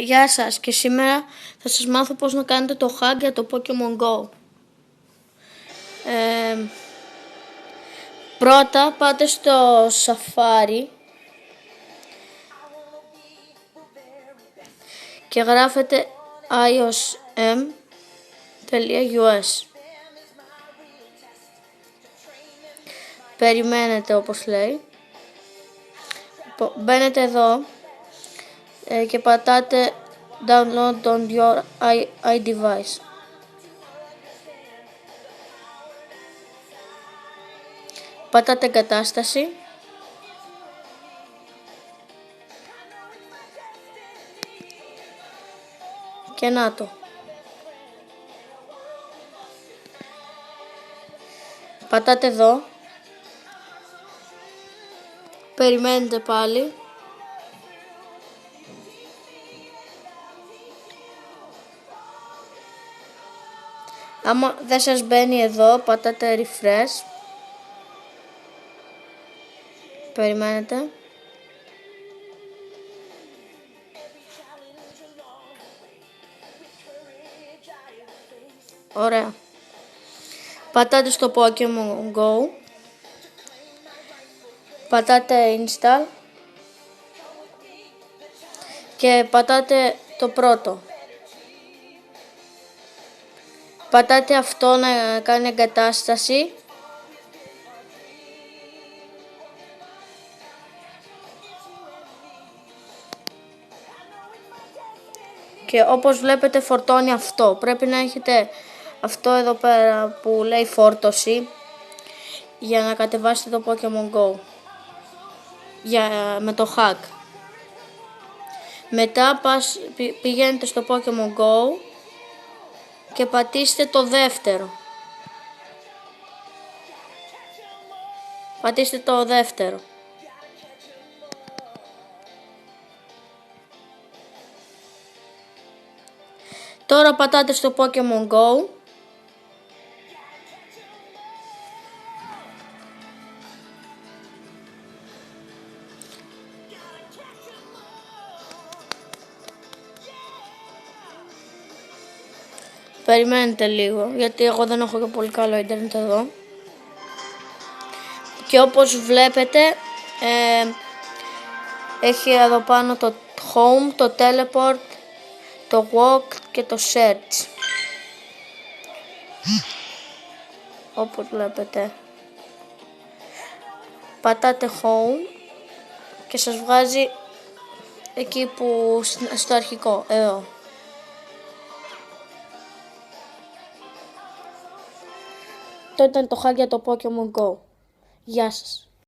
Γεια σας, και σήμερα θα σας μάθω πώς να κάνετε το hack για το Pokemon Go. Πρώτα πάτε στο Safari και γράφετε iosm.us. Περιμένετε όπως λέει. Μπαίνετε εδώ και πατάτε download on your iDevice. Πατάτε εγκατάσταση. Και να το. Πατάτε εδώ. Περιμένετε πάλι. Άμα δεν σας μπαίνει εδώ, πατάτε refresh. Περιμένετε. Ωραία. Πατάτε στο Pokemon Go. Πατάτε install. Και πατάτε το πρώτο. Πατάτε αυτό να κάνει εγκατάσταση. Και όπως βλέπετε φορτώνει αυτό. Πρέπει να έχετε αυτό εδώ πέρα που λέει φόρτωση για να κατεβάσετε το Pokemon Go με το hack. Μετά πηγαίνετε στο Pokemon Go και πατήστε το δεύτερο. Πατήστε το δεύτερο. Τώρα πατάτε στο Pokemon Go. Περιμένετε λίγο, γιατί εγώ δεν έχω και πολύ καλό ίντερνετ εδώ. Και όπως βλέπετε, έχει εδώ πάνω το home, το teleport, το walk και το search. Όπως βλέπετε. Πατάτε home και σας βγάζει εκεί που στο αρχικό, εδώ. Αυτό ήταν το hack για το Pokemon Go. Γεια σας.